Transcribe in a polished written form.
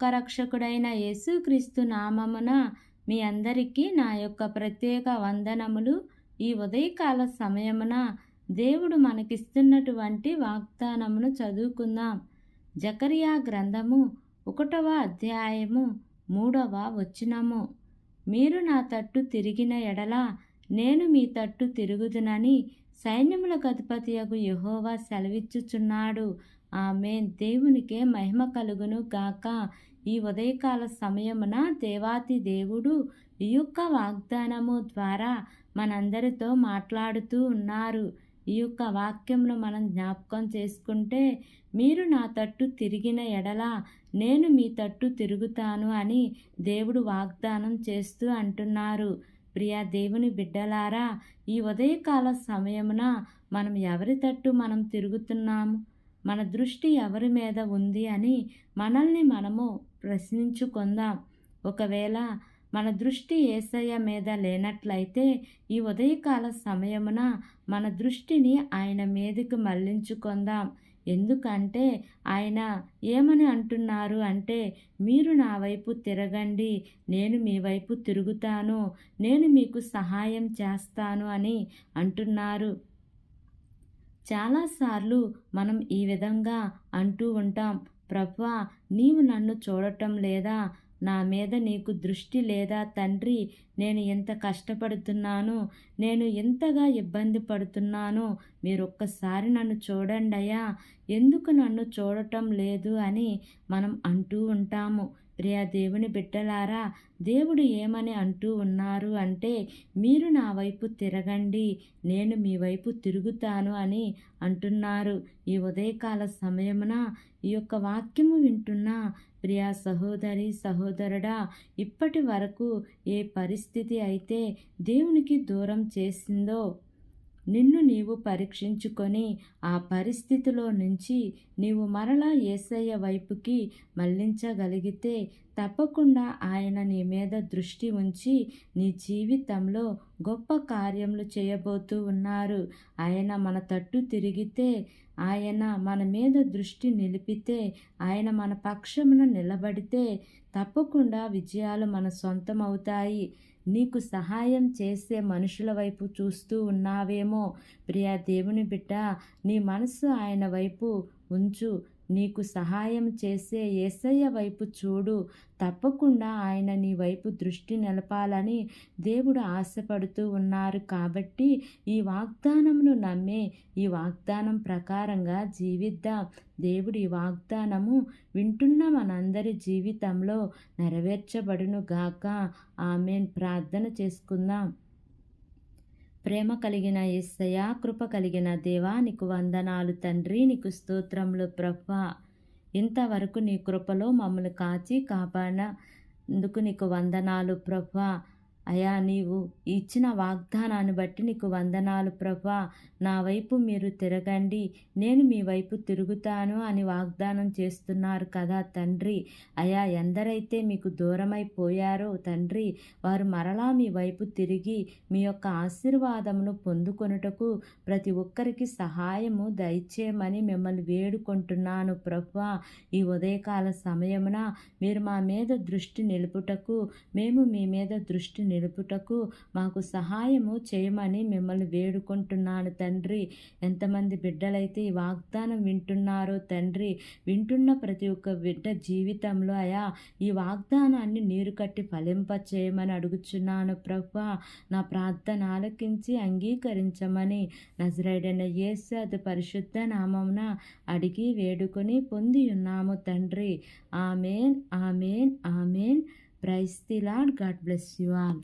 లోకరక్షకుడైన యేసుక్రీస్తు నామమున మీ అందరికీ నా యొక్క ప్రత్యేక వందనములు. ఈ ఉదయకాల సమయమున దేవుడు మనకిస్తున్నటువంటి వాగ్దానమును చదువుకుందాం. జకరియా గ్రంథము 1వ అధ్యాయము 3వ వచనము. మీరు నా తట్టు తిరిగిన ఎడల నేను మీ తట్టు తిరుగుదునని సైన్యములకు అధిపతియగు యెహోవా సెలవిచ్చుచున్నాడు. ఆమేన్. దేవునికే మహిమ కలుగును గాక. ఈ ఉదయకాల సమయమున దేవాతి దేవుడు ఈ యొక్క వాగ్దానము ద్వారా మనందరితో మాట్లాడుతూ ఉన్నారు. ఈ యొక్క వాక్యమును మనం జ్ఞాపకం చేసుకుంటే, మీరు నా తట్టు తిరిగిన ఎడల నేను మీ తట్టు తిరుగుతాను అని దేవుడు వాగ్దానం చేస్తూ అంటున్నారు. ప్రియా దేవుని బిడ్డలారా, ఈ ఉదయకాల సమయమున మనం ఎవరి తట్టు మనం తిరుగుతున్నాము, మన దృష్టి ఎవరి మీద ఉంది అని మనల్ని మనము ప్రశ్నించుకుందాం. ఒకవేళ మన దృష్టి యేసయ్య మీద లేనట్లయితే ఈ ఉదయకాల సమయమున మన దృష్టిని ఆయన మీదకు మళ్లించుకుందాం. ఎందుకంటే ఆయన ఏమని అంటున్నారు అంటే, మీరు నా వైపు తిరగండి, నేను మీ వైపు తిరుగుతాను, నేను మీకు సహాయం చేస్తాను అని అంటున్నారు. చాలాసార్లు మనం ఈ విధంగా అంటూ ఉంటాం, ప్రభువా నీవు నన్ను చూడటం లేదా, నా మీద నీకు దృష్టి లేదా తండ్రి, నేను ఎంత కష్టపడుతున్నాను, నేను ఎంతగా ఇబ్బంది పడుతున్నాను, మీరు ఒక్కసారి నన్ను చూడండి అయ్యా, ఎందుకు నన్ను చూడటం లేదు అని మనం అంటూ ఉంటాము. ప్రియా దేవుని బిడ్డలారా, దేవుడు ఏమని అంటూ ఉన్నారు అంటే, మీరు నా వైపు తిరగండి, నేను మీ వైపు తిరుగుతాను అని అంటున్నారు. ఈ ఉదయకాల సమయమున ఈ యొక్క వాక్యము వింటున్న ప్రియా సహోదరి సహోదరుడా, ఇప్పటి వరకు ఏ పరిస్థితి అయితే దేవునికి దూరం చేసిందో నిన్ను నీవు పరీక్షించుకొని ఆ పరిస్థితిలో నుంచి నీవు మరలా యేసయ్య వైపుకి మళ్లించగలిగితే తప్పకుండా ఆయన నీ మీద దృష్టి ఉంచి నీ జీవితంలో గొప్ప కార్యములు చేయబోతూ ఉన్నారు. ఆయన మన తట్టు తిరిగితే, ఆయన మన మీద దృష్టి నిలిపితే, ఆయన మన పక్షమున నిలబడితే తప్పకుండా విజయాలు మన సొంతమవుతాయి. నీకు సహాయం చేసే మనుషుల వైపు చూస్తూ ఉన్నావేమో. ప్రియా దేవుని బిడ్డ, నీ మనసు ఆయన వైపు ఉంచు. నీకు సహాయం చేసే యేసయ్య వైపు చూడు. తప్పకుండా ఆయన నీ వైపు దృష్టి నిలపాలని దేవుడు ఆశపడుతూ ఉన్నారు. కాబట్టి ఈ వాగ్దానమును నమ్మే ఈ వాగ్దానం ప్రకారంగా జీవిద్దాం. దేవుడి ఈ వాగ్దానము వింటున్న మనందరి జీవితంలో నెరవేర్చబడును గాక. ఆమేన్. ప్రార్థన చేసుకుందాం. ప్రేమ కలిగిన యేసయ్య, కృప కలిగిన దేవా, నీకు వందనాలు తండ్రి, నీకు స్తోత్రములు ప్రభువా. ఇంతవరకు నీ కృపలో మమ్మల్ని కాచి కాపాడినందుకు నీకు వందనాలు ప్రభువా. అయా, నీవు ఇచ్చిన వాగ్దానాన్ని బట్టి నీకు వందనాలు ప్రభువా. నా వైపు మీరు తిరగండి, నేను మీ వైపు తిరుగుతాను అని వాగ్దానం చేస్తున్నారు కదా తండ్రి. అయా, ఎందరైతే మీకు దూరమైపోయారో తండ్రి, వారు మరలా మీ వైపు తిరిగి మీ యొక్క ఆశీర్వాదమును పొందుకొనుటకు ప్రతి ఒక్కరికి సహాయము దయచేయమని మిమ్మల్ని వేడుకుంటున్నాను ప్రభువా. ఈ ఉదయకాల సమయమున మీరు మా మీద దృష్టి నిలుపుటకు, మేము మీ మీద దృష్టి నిలుపుటకు మాకు సహాయము చేయమని మిమ్మల్ని వేడుకుంటున్నాను తండ్రి. ఎంతమంది బిడ్డలైతే ఈ వాగ్దానం వింటున్నారో తండ్రి, వింటున్న ప్రతి ఒక్క బిడ్డ జీవితంలో అయా ఈ వాగ్దానాన్ని నీరు కట్టి ఫలింప చేయమని అడుగుచున్నాను ప్రభువా. నా ప్రార్థన ఆలకించి అంగీకరించమని నజరేయుడైన యేసు అతి పరిశుద్ధ నామమున అడిగి వేడుకొని పొంది ఉన్నాము తండ్రి. Amen, amen, amen. Praise the Lord. God bless you all.